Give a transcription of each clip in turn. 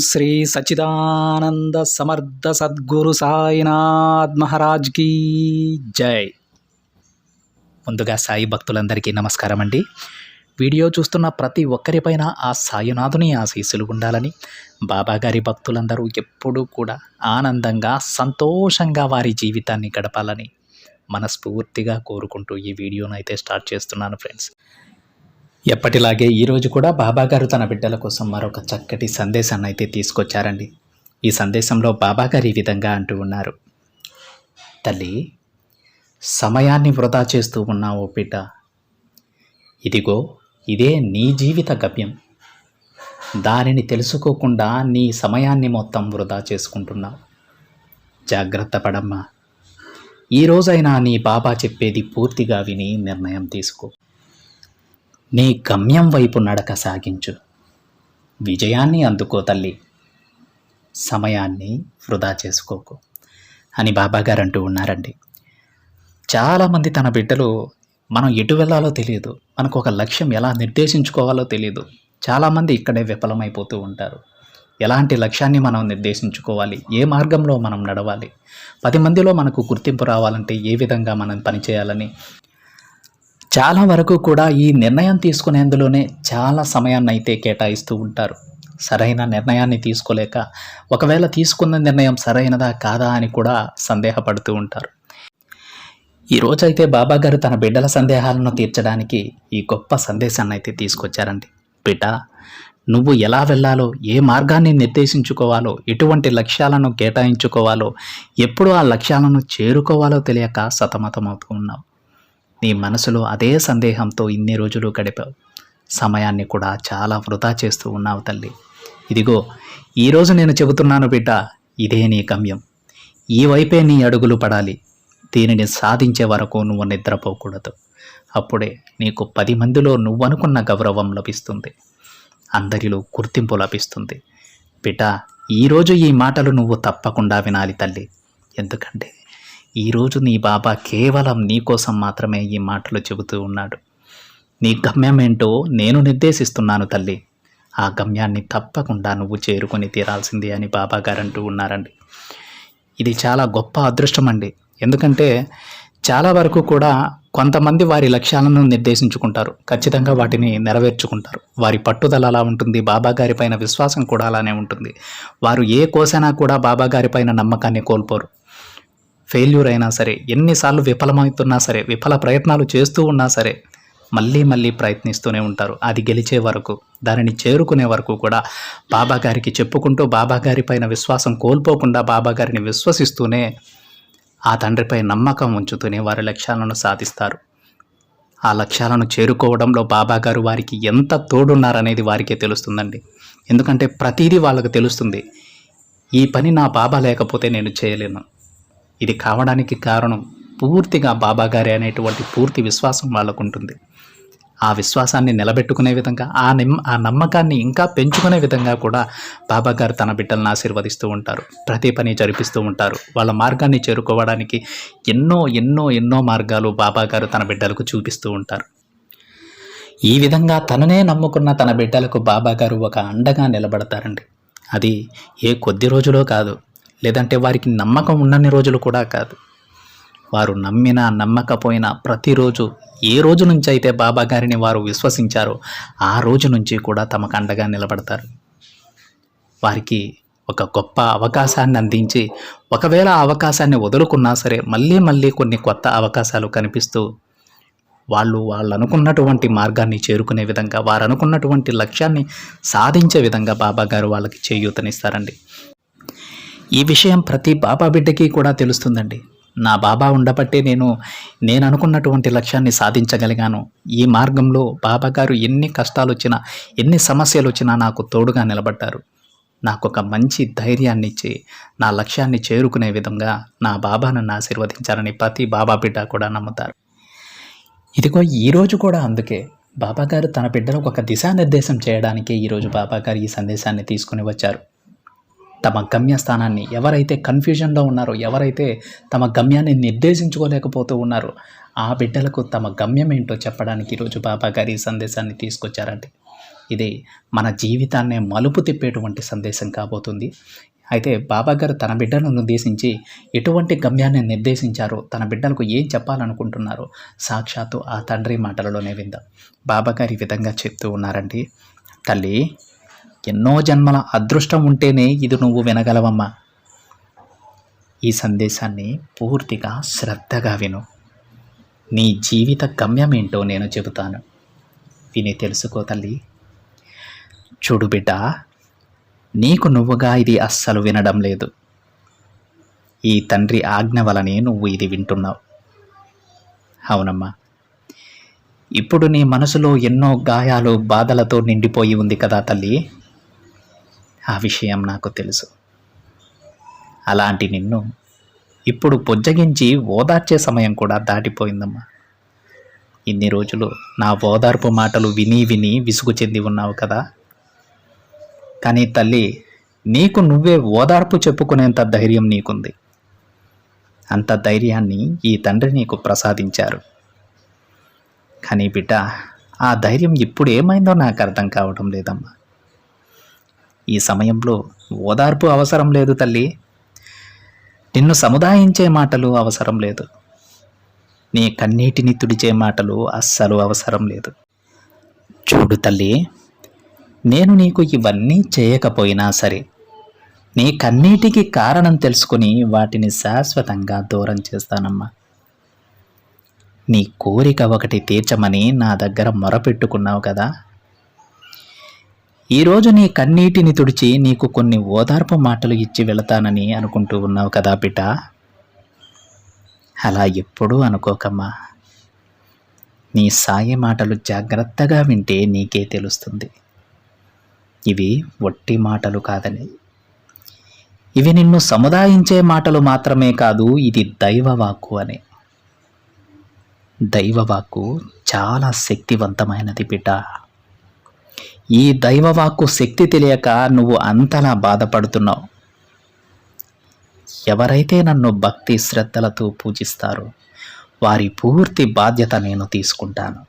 శ్రీ సచ్చిదానంద సమర్థ సద్గురు సాయినాథ్ మహారాజ్ కీ జై. ముందుగా సాయి భక్తులందరికీ నమస్కారం అండి. వీడియో చూస్తున్న ప్రతి ఒక్కరిపైన ఆ సాయినాథుని ఆశీస్సులు ఉండాలని, బాబాగారి భక్తులందరూ ఎప్పుడూ కూడా ఆనందంగా సంతోషంగా వారి జీవితాన్ని గడపాలని మనస్ఫూర్తిగా కోరుకుంటూ ఈ వీడియోను అయితే స్టార్ట్ చేస్తున్నాను ఫ్రెండ్స్. ఎప్పటిలాగే ఈరోజు కూడా బాబాగారు తన బిడ్డల కోసం మరొక చక్కటి సందేశాన్ని అయితే తీసుకొచ్చారండి. ఈ సందేశంలో బాబాగారు ఈ విధంగా అంటూ ఉన్నారు. తల్లి, సమయాన్ని వృధా చేస్తూ ఉన్నావు బిడ్డ. ఇదిగో ఇదే నీ జీవిత గమ్యం. దానిని తెలుసుకోకుండా నీ సమయాన్ని మొత్తం వృధా చేసుకుంటున్నావు. జాగ్రత్త పడమ్మా. ఈరోజైనా నీ బాబా చెప్పేది పూర్తిగా విని నిర్ణయం తీసుకో. నీ గమ్యం వైపు నడక సాగించు. విజయాన్ని అందుకో తల్లి. సమయాన్ని వృధా చేసుకోకు అని బాబాగారు అంటూ ఉన్నారండి. చాలామంది తన బిడ్డలు మనం ఎటు వెళ్ళాలో తెలియదు, మనకు ఒక లక్ష్యం ఎలా నిర్దేశించుకోవాలో తెలియదు. చాలామంది ఇక్కడే విఫలమైపోతూ ఉంటారు. ఎలాంటి లక్ష్యాన్ని మనం నిర్దేశించుకోవాలి, ఏ మార్గంలో మనం నడవాలి, 10 మందిలో మనకు గుర్తింపు రావాలంటే ఏ విధంగా మనం పనిచేయాలని చాలా వరకు కూడా ఈ నిర్ణయం తీసుకునేందులోనే చాలా సమయాన్ని అయితే కేటాయిస్తూ ఉంటారు. సరైన నిర్ణయాన్ని తీసుకోలేక, ఒకవేళ తీసుకున్న నిర్ణయం సరైనదా కాదా అని కూడా సందేహపడుతూ ఉంటారు. ఈరోజైతే బాబాగారు తన బిడ్డల సందేహాలను తీర్చడానికి ఈ గొప్ప సందేశాన్ని అయితే తీసుకొచ్చారండి. బిడ్డ, నువ్వు ఎలా వెళ్ళాలో, ఏ మార్గాన్ని నిర్దేశించుకోవాలో, ఎటువంటి లక్ష్యాలను కేటాయించుకోవాలో, ఎప్పుడు ఆ లక్ష్యాలను చేరుకోవాలో తెలియక సతమతమవుతూ ఉన్నావు. నీ మనసులో అదే సందేహంతో ఇన్ని రోజులు గడిపావు. సమయాన్ని కూడా చాలా వృధా చేస్తూ ఉన్నావు తల్లి. ఇదిగో ఈరోజు నేను చెబుతున్నాను బిడ్డ, ఇదే నీ గమ్యం. ఈ వైపే నీ అడుగులు పడాలి. దీనిని సాధించే వరకు నువ్వు నిద్రపోకూడదు. అప్పుడే నీకు 10 మందిలో నువ్వనుకున్న గౌరవం లభిస్తుంది, అందరిలో గుర్తింపు లభిస్తుంది. బిడ్డ, ఈరోజు ఈ మాటలు నువ్వు తప్పకుండా వినాలి తల్లి. ఎందుకంటే ఈరోజు నీ బాబా కేవలం నీ కోసం మాత్రమే ఈ మాటలు చెబుతూ ఉన్నాడు. నీ గమ్యం ఏంటో నేను నిర్దేశిస్తున్నాను తల్లి. ఆ గమ్యాన్ని తప్పకుండా నువ్వు చేరుకొని తీరాల్సింది అని బాబా గారు అంటూ ఉన్నారండి. ఇది చాలా గొప్ప అదృష్టం అండి. ఎందుకంటే చాలా వరకు కూడా కొంతమంది వారి లక్ష్యాలను నిర్దేశించుకుంటారు, ఖచ్చితంగా వాటిని నెరవేర్చుకుంటారు. వారి పట్టుదల అలా ఉంటుంది, బాబా గారి పైన విశ్వాసం కూడా అలానే ఉంటుంది. వారు ఏ కోసైనా కూడా బాబా గారి పైన నమ్మకాన్ని కోల్పోరు. ఫెయిల్యూర్ అయినా సరే, ఎన్నిసార్లు విఫలమవుతున్నా సరే, విఫల ప్రయత్నాలు చేస్తూ ఉన్నా సరే, మళ్ళీ మళ్ళీ ప్రయత్నిస్తూనే ఉంటారు. అది గెలిచే వరకు, దానిని చేరుకునే వరకు కూడా బాబా గారికి చెప్పుకుంటూ, బాబా గారి పైన విశ్వాసం కోల్పోకుండా, బాబా గారిని విశ్వసిస్తూనే, ఆ తండ్రిపై నమ్మకం ఉంచుతూనే వారి లక్ష్యాలను సాధిస్తారు. ఆ లక్ష్యాలను చేరుకోవడంలో బాబా గారు వారికి ఎంత తోడున్నారనేది వారికే తెలుస్తుందండి. ఎందుకంటే ప్రతిదీ వాళ్ళకు తెలుస్తుంది. ఈ పని నా బాబా లేకపోతే నేను చేయలేను. ఇది కావడానికి కారణం పూర్తిగా బాబాగారే అనేటువంటి పూర్తి విశ్వాసం వాళ్ళకు ఉంటుంది. ఆ విశ్వాసాన్ని నిలబెట్టుకునే విధంగా, ఆ నమ్మకాన్ని ఇంకా పెంచుకునే విధంగా కూడా బాబాగారు తన బిడ్డలను ఆశీర్వదిస్తూ ఉంటారు. ప్రతి పని జరిపిస్తూ ఉంటారు. వాళ్ళ మార్గాన్ని చేరుకోవడానికి ఎన్నో ఎన్నో ఎన్నో మార్గాలు బాబాగారు తన బిడ్డలకు చూపిస్తూ ఉంటారు. ఈ విధంగా తననే నమ్ముకున్న తన బిడ్డలకు బాబాగారు ఒక అండగా నిలబడతారండి. అది ఏ కొద్ది రోజులో కాదు, లేదంటే వారికి నమ్మకం ఉన్నన్ని రోజులు కూడా కాదు. వారు నమ్మినా నమ్మకపోయినా ప్రతిరోజు, ఏ రోజు నుంచి అయితే బాబా గారిని వారు విశ్వసించారో ఆ రోజు నుంచి కూడా తమకు అండగా నిలబడతారు. వారికి ఒక గొప్ప అవకాశాన్ని అందించి, ఒకవేళ ఆ అవకాశాన్ని వదులుకున్నా సరే మళ్ళీ మళ్ళీ కొన్ని కొత్త అవకాశాలు కనిపిస్తూ వాళ్ళు అనుకున్నటువంటి మార్గాన్ని చేరుకునే విధంగా, వారు అనుకున్నటువంటి లక్ష్యాన్ని సాధించే విధంగా బాబా గారు వాళ్ళకి చేయూతనిస్తారండి. ఈ విషయం ప్రతి బాబా బిడ్డకి కూడా తెలుస్తుందండి. నా బాబా ఉండబట్టే నేను అనుకున్నటువంటి లక్ష్యాన్ని సాధించగలిగాను. ఈ మార్గంలో బాబా గారు ఎన్ని కష్టాలు వచ్చినా, ఎన్ని సమస్యలు వచ్చినా నాకు తోడుగా నిలబడ్డారు. నాకు ఒక మంచి ధైర్యాన్ని ఇచ్చి నా లక్ష్యాన్ని చేరుకునే విధంగా నా బాబా నన్ను ఆశీర్వదించారని ప్రతి బాబా బిడ్డ కూడా నమ్ముతారు. ఇదిగో ఈరోజు కూడా అందుకే బాబాగారు తన బిడ్డలకు ఒక దిశానిర్దేశం చేయడానికి ఈరోజు బాబాగారు ఈ సందేశాన్ని తీసుకుని వచ్చారు. తమ గమ్యస్థానాన్ని, ఎవరైతే కన్ఫ్యూజన్లో ఉన్నారో, ఎవరైతే తమ గమ్యాన్ని నిర్దేశించుకోలేకపోతూ ఉన్నారో ఆ బిడ్డలకు తమ గమ్యం ఏంటో చెప్పడానికి ఈరోజు బాబా గారి ఈ సందేశాన్ని తీసుకొచ్చారండి. ఇది మన జీవితాన్నే మలుపు తిప్పేటువంటి సందేశం కాబోతుంది. అయితే బాబాగారు తన బిడ్డలను ఉద్దేశించి ఎటువంటి గమ్యాన్ని నిర్దేశించారో, తన బిడ్డలకు ఏం చెప్పాలనుకుంటున్నారో సాక్షాత్తు ఆ తండ్రి మాటలలోనే విందాం. బాబాగారు ఈ విధంగా చెప్తూ ఉన్నారండి. తల్లి, ఎన్నో జన్మల అదృష్టం ఉంటేనే ఇది నువ్వు వినగలవమ్మా. ఈ సందేశాన్ని పూర్తిగా శ్రద్ధగా విను. నీ జీవిత గమ్యం ఏంటో నేను చెబుతాను, విని తెలుసుకో తల్లి. చూడు బిడ్డ, నీకు నువ్వుగా ఇది అస్సలు వినడం లేదు. ఈ తండ్రి ఆజ్ఞ వలనే నువ్వు ఇది వింటున్నావు. అవునమ్మా, ఇప్పుడు నీ మనసులో ఎన్నో గాయాలు, బాధలతో నిండిపోయి ఉంది కదా తల్లి. ఆ విషయం నాకు తెలుసు. అలాంటి నిన్ను ఇప్పుడు బుజ్జగించి ఓదార్చే సమయం కూడా దాటిపోయిందమ్మా. ఇన్ని రోజులు నా ఓదార్పు మాటలు విని విని విసుగు చెంది ఉన్నావు కదా. కానీ తల్లి, నీకు నువ్వే ఓదార్పు చెప్పుకునేంత ధైర్యం నీకుంది. అంత ధైర్యాన్ని ఈ తండ్రి నీకు ప్రసాదించారు. కానీ బిడ్డ, ఆ ధైర్యం ఇప్పుడు ఏమైందో నాకు అర్థం కావడం లేదమ్మా. ఈ సమయంలో ఓదార్పు అవసరం లేదు తల్లి. నిన్ను సముదాయించే మాటలు అవసరం లేదు. నీ కన్నీటిని తుడిచే మాటలు అస్సలు అవసరం లేదు. చూడు తల్లి, నేను నీకు ఇవన్నీ చేయకపోయినా సరే, నీ కన్నీటికి కారణం తెలుసుకుని వాటిని శాశ్వతంగా దూరం చేస్తానమ్మా. నీ కోరిక ఒకటి తీర్చమని నా దగ్గర మొరపెట్టుకున్నావు కదా. ఈరోజు నీ కన్నీటిని తుడిచి నీకు కొన్ని ఓదార్పు మాటలు ఇచ్చి వెళతానని అనుకుంటూ ఉన్నావు కదా బిడ్డ. అలా ఎప్పుడూ అనుకోకమ్మా. నీ సాయి మాటలు జాగ్రత్తగా వింటే నీకే తెలుస్తుంది, ఇవి వట్టి మాటలు కాదని. ఇవి నిన్ను సముదాయించే మాటలు మాత్రమే కాదు, ఇది దైవవాక్కు అని. దైవవాక్కు చాలా శక్తివంతమైనది బిడ్డ. ఈ దైవవాక్కు శక్తి తెలియక నువ్వు అంతలా బాధపడుతున్నావు. ఎవరైతే నన్ను భక్తి శ్రద్ధలతో పూజిస్తారో వారి పూర్తి బాధ్యత నేను తీసుకుంటాను.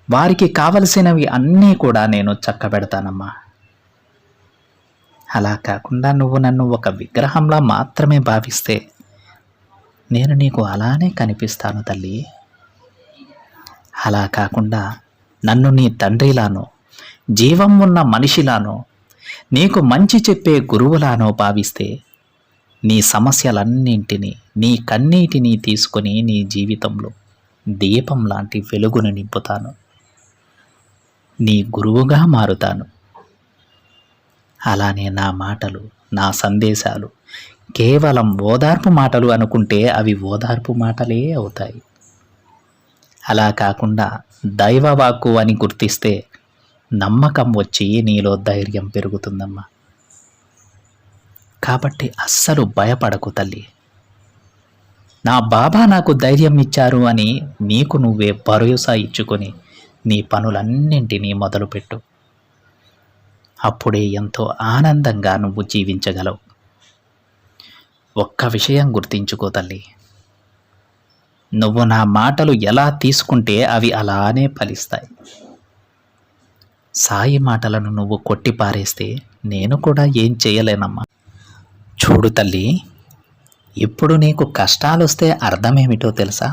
వారికి కావలసినవి అన్నీ కూడా నేను చక్కబెడతానమ్మా. అలా కాకుండా నువ్వు నన్ను ఒక విగ్రహంలా మాత్రమే భావిస్తే నేను నీకు అలానే కనిపిస్తాను తల్లి. అలా కాకుండా నన్ను నీ తండ్రిలానో, జీవం ఉన్న మనిషిలానో, నీకు మంచి చెప్పే గురువులానో భావిస్తే నీ సమస్యలన్నింటినీ, నీ కన్నీటిని తీసుకొని నీ జీవితంలో దీపం లాంటి వెలుగును నింపుతాను. నీ గురువుగా మారుతాను. అలానే నా మాటలు, నా సందేశాలు కేవలం ఓదార్పు మాటలు అనుకుంటే అవి ఓదార్పు మాటలే అవుతాయి. అలా కాకుండా దైవవాక్కు అని గుర్తిస్తే నమ్మకం వచ్చి నీలో ధైర్యం పెరుగుతుందమ్మా. కాబట్టి అస్సలు భయపడకు తల్లి. నా బాబా నాకు ధైర్యం ఇచ్చారు అని నీకు నువ్వే భరోసా ఇచ్చుకొని నీ పనులన్నింటినీ మొదలుపెట్టు. అప్పుడే ఎంతో ఆనందంగా నువ్వు జీవించగలవు. ఒక్క విషయం గుర్తించుకో తల్లి, నువ్వు నా మాటలు ఎలా తీసుకుంటే అవి అలానే ఫలిస్తాయి. సాయి మాటలను నువ్వు కొట్టిపారేస్తే నేను కూడా ఏం చేయలేనమ్మా. చూడు తల్లి, ఇప్పుడు నీకు కష్టాలొస్తే అర్థమేమిటో తెలుసా?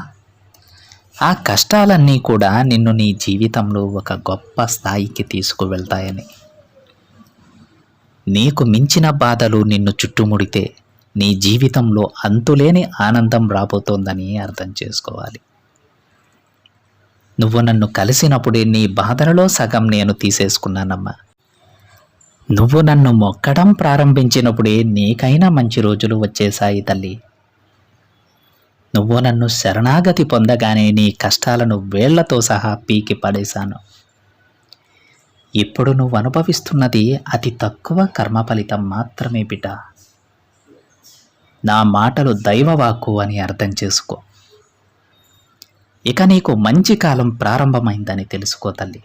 ఆ కష్టాలన్నీ కూడా నిన్ను నీ జీవితంలో ఒక గొప్ప స్థాయికి తీసుకువెళ్తాయని. నీకు మించిన బాధలు నిన్ను చుట్టుముడితే నీ జీవితంలో అంతులేని ఆనందం రాబోతోందని అర్థం చేసుకోవాలి. నువ్వు నన్ను కలిసినప్పుడే నీ బాధలలో సగం నేను తీసేసుకున్నానమ్మా. నువ్వు నన్ను మొక్కడం ప్రారంభించినప్పుడే నీకైనా మంచి రోజులు వచ్చేశాయి తల్లి. నువ్వు నన్ను శరణాగతి పొందగానే నీ కష్టాలను వేళ్లతో సహా పీకి పడేశాను. ఇప్పుడు నువ్వు అనుభవిస్తున్నది అతి తక్కువ కర్మ ఫలితం మాత్రమే బిడ్డ. నా మాటలు దైవవాక్కు అని అర్థం చేసుకో. ఇక నీకు మంచి కాలం ప్రారంభమైందని తెలుసుకో తల్లి.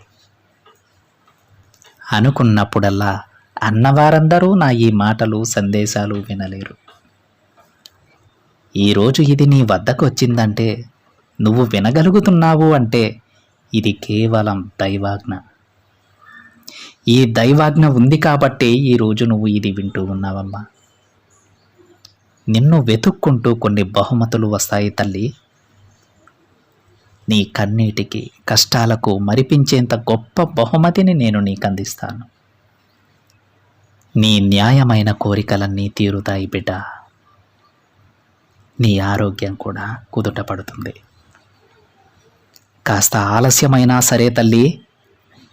అనుకున్నప్పుడల్లా అన్నవారందరూ నా ఈ మాటలు, సందేశాలు వినలేరు. ఈరోజు ఇది నీ వద్దకు వచ్చిందంటే, నువ్వు వినగలుగుతున్నావు అంటే ఇది కేవలం దైవాజ్ఞ. ఈ దైవాజ్ఞ ఉంది కాబట్టే ఈరోజు నువ్వు ఇది వింటూ ఉన్నావమ్మా. నిన్ను వెతుక్కుంటూ కొన్ని బహుమతులు వస్తాయి తల్లి. నీ కన్నీటికి కష్టాలకు మరిపించేంత గొప్ప బహుమతిని నేను నీకు అందిస్తాను. నీ న్యాయమైన కోరికలన్నీ తీరుతాయి బిడ్డ. నీ ఆరోగ్యం కూడా కుదుట పడుతుంది. కాస్త ఆలస్యమైనా సరే తల్లి,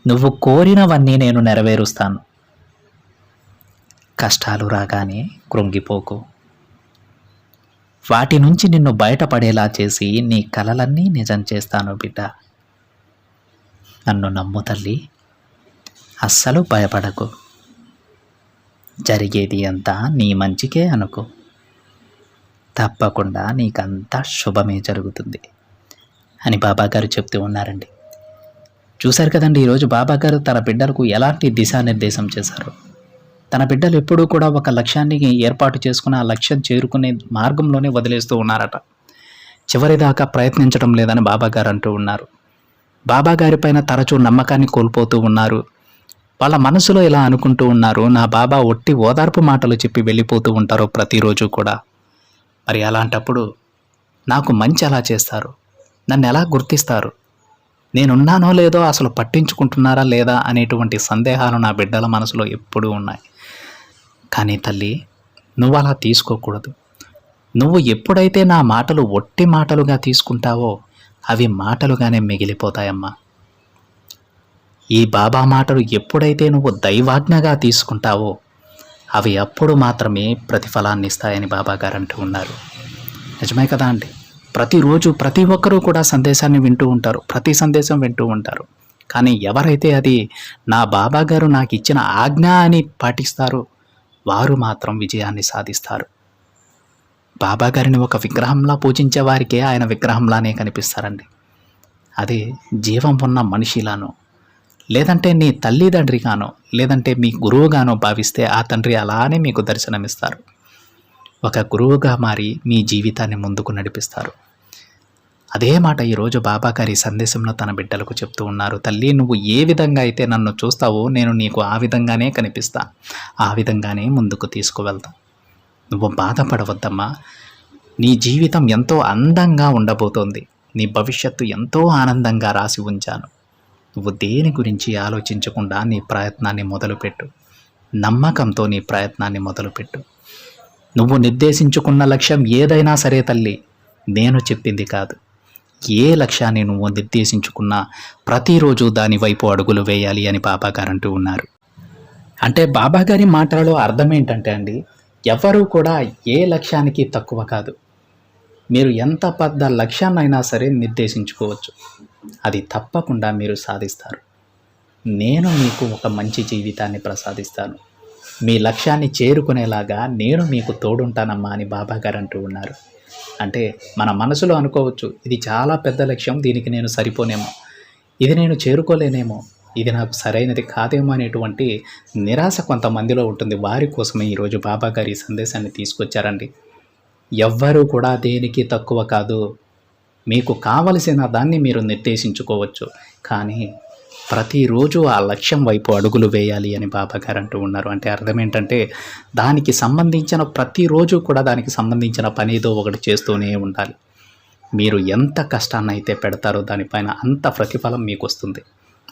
నువ్వు కోరినవన్నీ నేను నెరవేరుస్తాను. కష్టాలు రాగానే కృంగిపోకు. వాటి నుంచి నిన్ను బయటపడేలా చేసి నీ కలలన్నీ నిజం చేస్తాను బిడ్డ. నన్ను నమ్ము తల్లి, అస్సలు భయపడకు. జరిగేది అంతా నీ మంచికే అనుకో. తప్పకుండా నీకంతా శుభమే జరుగుతుంది అని బాబాగారు చెప్తూ ఉన్నారండి. చూశారు కదండి, ఈరోజు బాబాగారు తన బిడ్డలకు ఎలాంటి దిశానిర్దేశం చేశారు. తన బిడ్డలు ఎప్పుడూ కూడా ఒక లక్ష్యాన్ని ఏర్పాటు చేసుకుని ఆ లక్ష్యం చేరుకునే మార్గంలోనే వదిలేస్తూ ఉన్నారట. చివరిదాకా ప్రయత్నించడం లేదని బాబాగారు అంటూ ఉన్నారు. బాబాగారి పైన తరచూ నమ్మకాన్ని కోల్పోతూ ఉన్నారు. వాళ్ళ మనసులో ఇలా అనుకుంటూ ఉన్నారు, నా బాబా ఒట్టి ఓదార్పు మాటలు చెప్పి వెళ్ళిపోతూ ఉంటారు ప్రతిరోజు కూడా. మరి అలాంటప్పుడు నాకు మంచి ఎలా చేస్తారు, నన్ను ఎలా గుర్తిస్తారు, నేనున్నానో లేదో అసలు పట్టించుకుంటున్నారా లేదా అనేటువంటి సందేహాలు నా బిడ్డల మనసులో ఎప్పుడూ ఉన్నాయి. కానీ తల్లి, నువ్వు అలా తీసుకోకూడదు. నువ్వు ఎప్పుడైతే నా మాటలు ఒట్టి మాటలుగా తీసుకుంటావో అవి మాటలుగానే మిగిలిపోతాయమ్మా. ఈ బాబా మాటలు ఎప్పుడైతే నువ్వు దైవాజ్ఞగా తీసుకుంటావో అవి అప్పుడు మాత్రమే ప్రతిఫలాన్ని ఇస్తాయని బాబాగారు అంటూ ఉన్నారు. నిజమే కదా అండి. ప్రతిరోజు ప్రతి ఒక్కరూ కూడా సందేశాన్ని వింటూ ఉంటారు, ప్రతి సందేశం వింటూ ఉంటారు. కానీ ఎవరైతే అది నా బాబాగారు నాకు ఇచ్చిన ఆజ్ఞ అని పాటిస్తారో వారు మాత్రం విజయాన్ని సాధిస్తారు. బాబాగారిని ఒక విగ్రహంలా పూజించే వారికే ఆయన విగ్రహంలానే కనిపిస్తారండి. అదే జీవం ఉన్న మనిషిలానో, లేదంటే నీ తల్లిదండ్రిగానో, లేదంటే మీ గురువుగానో భావిస్తే ఆ తండ్రి అలానే మీకు దర్శనమిస్తారు. ఒక గురువుగా మారి మీ జీవితాన్ని ముందుకు నడిపిస్తారు. అదే మాట ఈరోజు బాబాగారి సందేశంలో తన బిడ్డలకు చెప్తూ ఉన్నారు. తల్లి, నువ్వు ఏ విధంగా అయితే నన్ను చూస్తావో నేను నీకు ఆ విధంగానే కనిపిస్తా, ఆ విధంగానే ముందుకు తీసుకువెళ్తా. నువ్వు బాధపడవద్దమ్మా. నీ జీవితం ఎంతో అందంగా ఉండబోతోంది. నీ భవిష్యత్తు ఎంతో ఆనందంగా రాసి ఉంచాను. నువ్వు దేని గురించి ఆలోచించకుండా నీ ప్రయత్నాన్ని మొదలుపెట్టు. నమ్మకంతో నీ ప్రయత్నాన్ని మొదలుపెట్టు. నువ్వు నిర్దేశించుకున్న లక్ష్యం ఏదైనా సరే తల్లి, నేను చెప్పింది కాదు. ఏ లక్ష్యాన్ని నువ్వు నిర్దేశించుకున్నా ప్రతిరోజు దాని వైపు అడుగులు వేయాలి అని బాబాగారు అంటూ ఉన్నారు. అంటే బాబాగారి మాటలలో అర్థం ఏంటంటే అండి, ఎవరూ కూడా ఏ లక్ష్యానికి తక్కువ కాదు. మీరు ఎంత పెద్ద లక్ష్యాన్నైనా సరే నిర్దేశించుకోవచ్చు, అది తప్పకుండా మీరు సాధిస్తారు. నేను మీకు ఒక మంచి జీవితాన్ని ప్రసాదిస్తాను. మీ లక్ష్యాన్ని చేరుకునేలాగా నేను మీకు తోడుంటానమ్మా అని బాబాగారు అంటూ ఉన్నారు. అంటే మన మనసులో అనుకోవచ్చు, ఇది చాలా పెద్ద లక్ష్యం, దీనికి నేను సరిపోనేమో, ఇది నేను చేరుకోలేనేమో, ఇది నాకు సరైనది కాదేమో అనేటువంటి నిరాశ కొంతమందిలో ఉంటుంది. వారి కోసమే ఈరోజు బాబాగారు ఈ సందేశాన్ని తీసుకొచ్చారండి. ఎవ్వరూ కూడా దేనికి తక్కువ కాదు. మీకు కావలసిన దాన్ని మీరు నిర్దేశించుకోవచ్చు, కానీ ప్రతిరోజు ఆ లక్ష్యం వైపు అడుగులు వేయాలి అని బాబాగారు అంటూ ఉన్నారు. అంటే అర్థం ఏంటంటే దానికి సంబంధించిన ప్రతిరోజు కూడా దానికి సంబంధించిన పని ఏదో ఒకటి చేస్తూనే ఉండాలి. మీరు ఎంత కష్టాన్ని అయితే పెడతారో దానిపైన అంత ప్రతిఫలం మీకు వస్తుంది.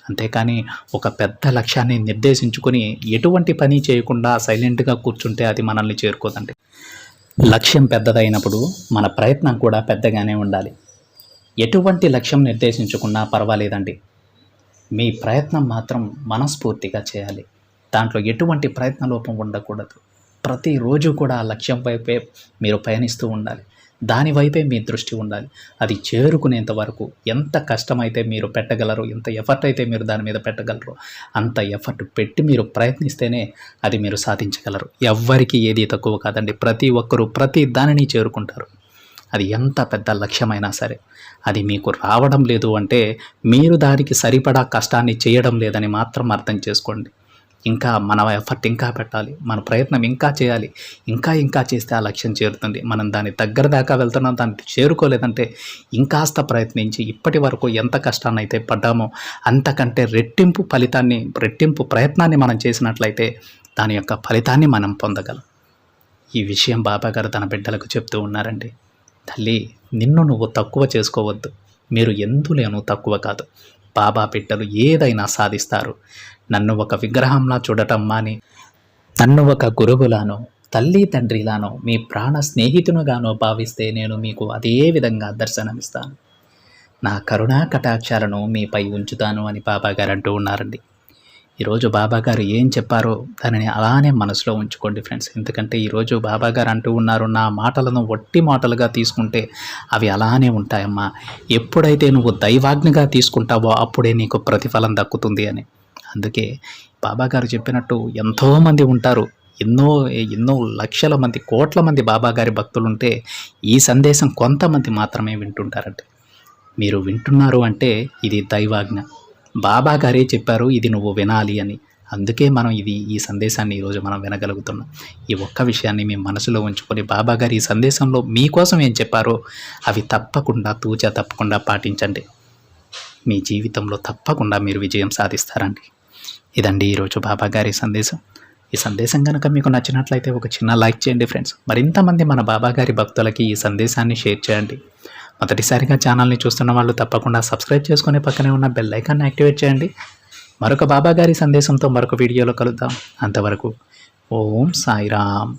అంతేకాని ఒక పెద్ద లక్ష్యాన్ని నిర్దేశించుకొని ఎటువంటి పని చేయకుండా సైలెంట్గా కూర్చుంటే అది మనల్ని చేరుకోదండి. లక్ష్యం పెద్దదైనప్పుడు మన ప్రయత్నం కూడా పెద్దగానే ఉండాలి. ఎటువంటి లక్ష్యం నిర్దేశించుకున్నా పర్వాలేదండి, మీ ప్రయత్నం మాత్రం మనస్ఫూర్తిగా చేయాలి. దాంట్లో ఎటువంటి ప్రయత్న లోపం ఉండకూడదు. ప్రతిరోజు కూడా ఆ లక్ష్యం వైపే మీరు పయనిస్తూ ఉండాలి. దానివైపే మీ దృష్టి ఉండాలి. అది చేరుకునేంత వరకు ఎంత కష్టమైతే మీరు పెట్టగలరో, ఎంత ఎఫర్ట్ అయితే మీరు దాని మీద పెట్టగలరో అంత ఎఫర్ట్ పెట్టి మీరు ప్రయత్నిస్తేనే అది మీరు సాధించగలరు. ఎవ్వరికి ఏది తక్కువ కాదండి. ప్రతి ఒక్కరూ ప్రతి దానిని చేరుకుంటారు. అది ఎంత పెద్ద లక్ష్యమైనా సరే. అది మీకు రావడం లేదు అంటే మీరు దానికి సరిపడా కష్టాన్ని చేయడం లేదని మాత్రం అర్థం చేసుకోండి. ఇంకా మన ఎఫర్ట్ ఇంకా పెట్టాలి, మన ప్రయత్నం ఇంకా చేయాలి. ఇంకా చేస్తే ఆ లక్ష్యం చేరుతుంది. మనం దాని దగ్గర దాకా వెళ్తున్నాం, దాన్ని చేరుకోలేదంటే ఇంకాస్త ప్రయత్నించి ఇప్పటి వరకు ఎంత కష్టాన్ని అయితే పడ్డామో అంతకంటే రెట్టింపు ప్రయత్నాన్ని మనం చేసినట్లయితే దాని యొక్క ఫలితాన్ని మనం పొందగలం. ఈ విషయం బాబాగారు తన బిడ్డలకు చెప్తూ ఉన్నారండి. తల్లి, నిన్ను నువ్వు తక్కువ చేసుకోవద్దు. మీరు ఎందులోనూ తక్కువ కాదు. బాబా బిడ్డలు ఏదైనా సాధిస్తారు. నన్ను ఒక విగ్రహంలా చూడటం మాని నన్ను ఒక గురువులానో తల్లి తండ్రిలానో మీ ప్రాణ స్నేహితునిగానో భావిస్తే నేను మీకు అదే విధంగా దర్శనమిస్తాను. నా కరుణా కటాక్షాలను మీపై ఉంచుతాను అని బాబాగారు అంటూ ఉన్నారండి. ఈరోజు బాబాగారు ఏం చెప్పారో దానిని అలానే మనసులో ఉంచుకోండి ఫ్రెండ్స్. ఎందుకంటే ఈరోజు బాబాగారు అంటూ ఉన్నారు, నా మాటలను వట్టి మాటలుగా తీసుకుంటే అవి అలానే ఉంటాయమ్మా. ఎప్పుడైతే నువ్వు దైవాజ్ఞగా తీసుకుంటావో అప్పుడే నీకు ప్రతిఫలం దక్కుతుంది అని. అందుకే బాబాగారు చెప్పినట్టు ఎంతోమంది ఉంటారు, ఎన్నో లక్షల మంది, కోట్ల మంది బాబాగారి భక్తులుంటే ఈ సందేశం కొంతమంది మాత్రమే వింటుంటారంటే. మీరు వింటున్నారు అంటే ఇది దైవాజ్ఞ. బాబా గారే చెప్పారు ఇది నువ్వు వినాలి అని. అందుకే మనం ఈ సందేశాన్ని ఈరోజు మనం వినగలుగుతున్నాం. ఈ ఒక్క విషయాన్ని మీ మనసులో ఉంచుకొని బాబా గారు ఈ సందేశంలో మీకోసం ఏం చెప్పారో అవి తప్పకుండా పాటించండి. మీ జీవితంలో తప్పకుండా మీరు విజయం సాధిస్తారండి. ఇదండి ఈరోజు బాబా గారి సందేశం. ఈ సందేశం కనుక మీకు నచ్చినట్లయితే ఒక చిన్న లైక్ చేయండి ఫ్రెండ్స్. మరింతమంది మన బాబా గారి భక్తులకి ఈ సందేశాన్ని షేర్ చేయండి. మొదటిసారిగా ఛానల్ని చూస్తున్న వాళ్ళు తప్పకుండా సబ్స్క్రైబ్ చేసుకుని పక్కనే ఉన్న బెల్ ఐకాన్ని యాక్టివేట్ చేయండి. మరొక బాబా గారి సందేశంతో మరొక వీడియోలో కలుద్దాం. అంతవరకు ఓం సాయిరామ్.